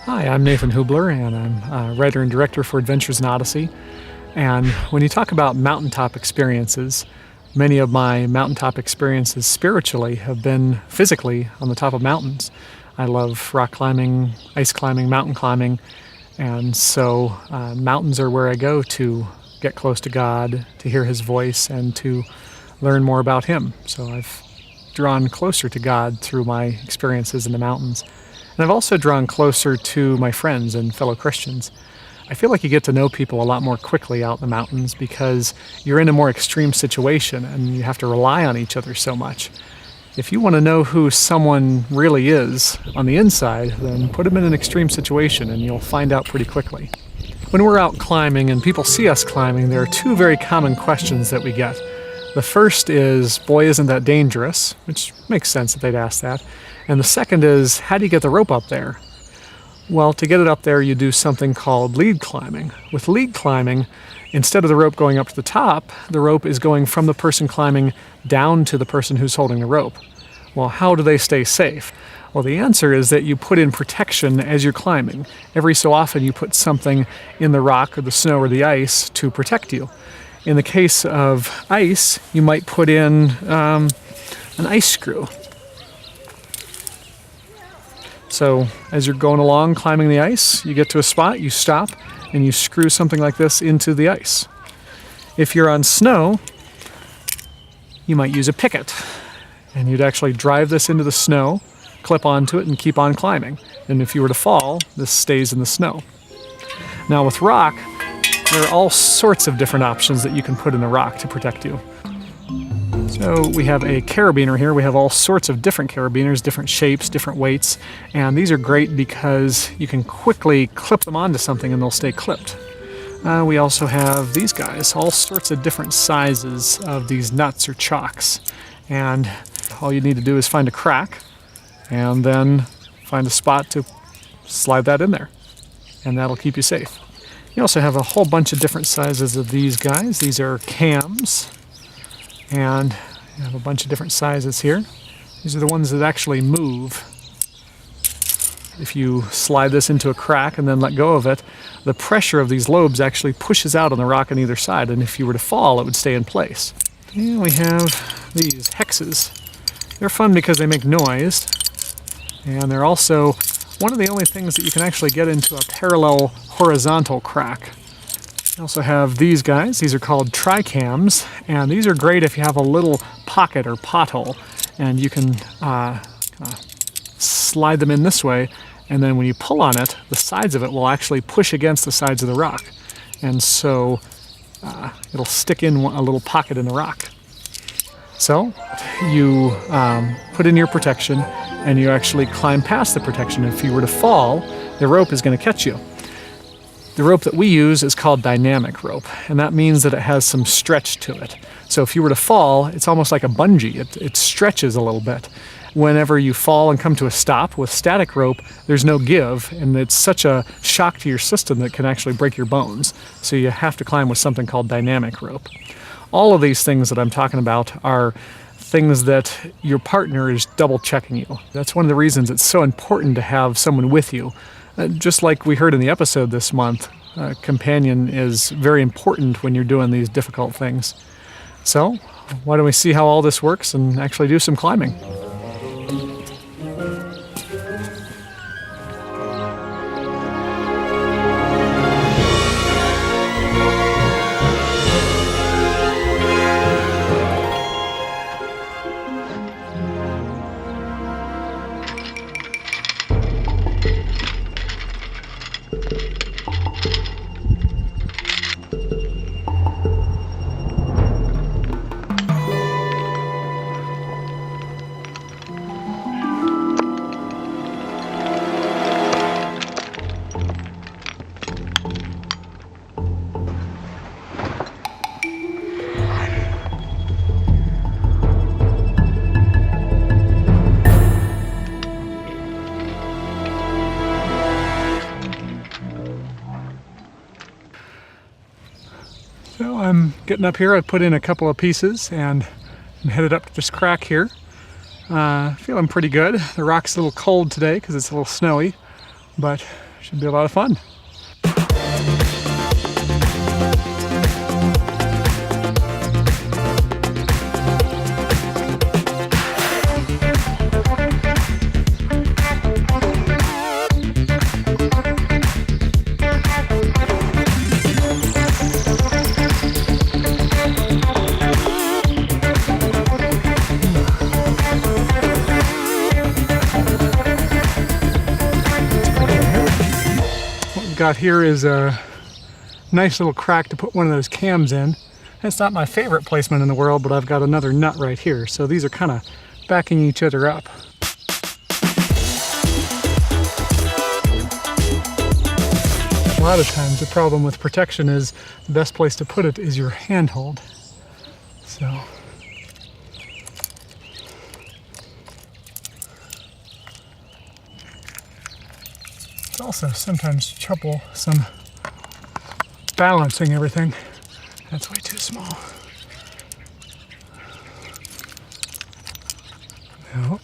Hi, I'm Nathan Hubler, and I'm a writer and director for Adventures in Odyssey. And when you talk about mountaintop experiences, many of my mountaintop experiences spiritually have been physically on the top of mountains. I love rock climbing, ice climbing, mountain climbing, and so mountains are where I go to get close to God, to hear His voice, and to learn more about Him. So I've drawn closer to God through my experiences in the mountains. And I've also drawn closer to my friends and fellow Christians. I feel like you get to know people a lot more quickly out in the mountains because you're in a more extreme situation and you have to rely on each other so much. If you want to know who someone really is on the inside, then put them in an extreme situation and you'll find out pretty quickly. When we're out climbing and people see us climbing, there are two very common questions that we get. The first is, boy, isn't that dangerous? Which makes sense that they'd ask that. And the second is, how do you get the rope up there? Well, to get it up there, you do something called lead climbing. With lead climbing, instead of the rope going up to the top, the rope is going from the person climbing down to the person who's holding the rope. Well, how do they stay safe? Well, the answer is that you put in protection as you're climbing. Every so often you put something in the rock or the snow or the ice to protect you. In the case of ice, you might put in an ice screw. So as you're going along climbing the ice, you get to a spot, you stop, and you screw something like this into the ice. If you're on snow, you might use a picket, and you'd actually drive this into the snow, clip onto it, and keep on climbing. And if you were to fall, this stays in the snow. Now with rock, there are all sorts of different options that you can put in the rock to protect you. So we have a carabiner here. We have all sorts of different carabiners, different shapes, different weights, and these are great because you can quickly clip them onto something and they'll stay clipped. We also have these guys, all sorts of different sizes of these nuts or chocks, and all you need to do is find a crack and then find a spot to slide that in there, and that'll keep you safe. You also have a whole bunch of different sizes of these guys. These are cams, and you have a bunch of different sizes here. These are the ones that actually move. If you slide this into a crack and then let go of it, the pressure of these lobes actually pushes out on the rock on either side, and if you were to fall, it would stay in place. And we have these hexes. They're fun because they make noise, and they're also one of the only things that you can actually get into a parallel horizontal crack. You also have these guys. These are called tricams, and these are great if you have a little pocket or pothole, and you can slide them in this way, and then when you pull on it, the sides of it will actually push against the sides of the rock, and so it'll stick in a little pocket in the rock. So you put in your protection, and you actually climb past the protection. If you were to fall, the rope is going to catch you. The rope that we use is called dynamic rope, and that means that it has some stretch to it. So if you were to fall, it's almost like a bungee. It stretches a little bit. Whenever you fall and come to a stop with static rope, there's no give, and it's such a shock to your system that it can actually break your bones. So you have to climb with something called dynamic rope. All of these things that I'm talking about are things that your partner is double checking you. That's one of the reasons it's so important to have someone with you. Just like we heard in the episode this month, a companion is very important when you're doing these difficult things. So, why don't we see how all this works and actually do some climbing? So I'm getting up here. I put in a couple of pieces and I'm headed up to this crack here. Feeling pretty good. The rock's a little cold today because it's a little snowy, but Should be a lot of fun. Got here is a nice little crack to put one of those cams in. It's not my favorite placement in the world, but I've got another nut right here, so these are kind of backing each other up. A lot of times the problem with protection is the best place to put it is your handhold. So it's also sometimes trouble balancing everything. That's way too small. No,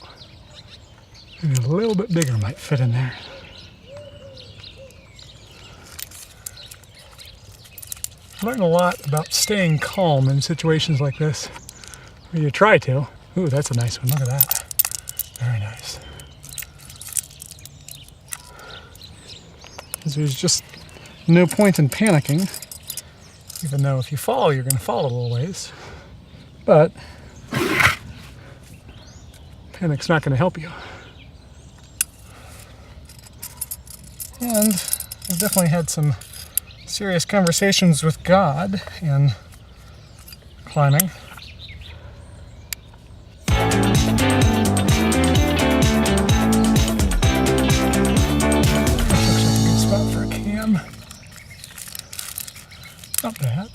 maybe a little bit bigger might fit in there. I learned a lot about staying calm in situations like this. Or you try to. Ooh, that's a nice one. Look at that. Very nice. Because there's just no point in panicking, even though if you fall, you're going to fall a little ways. But panic's not going to help you. And I've definitely had some serious conversations with God in climbing. Not bad.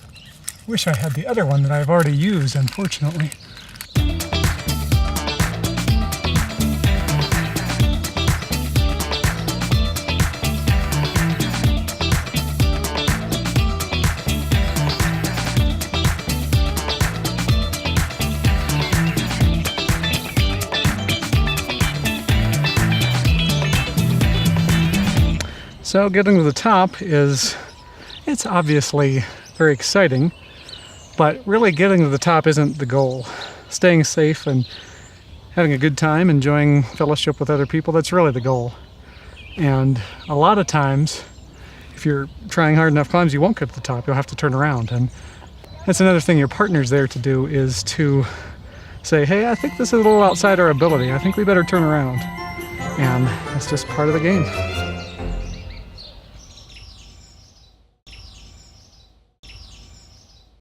Wish I had the other one that I've already used, unfortunately. So getting to the top it's obviously very exciting, but really getting to the top isn't the goal. Staying safe and having a good time, enjoying fellowship with other people, that's really the goal. And a lot of times, if you're trying hard enough climbs, you won't get to the top. You'll have to turn around. And that's another thing your partner's there to do, is to say, hey, I think this is a little outside our ability. I think we better turn around. And that's just part of the game.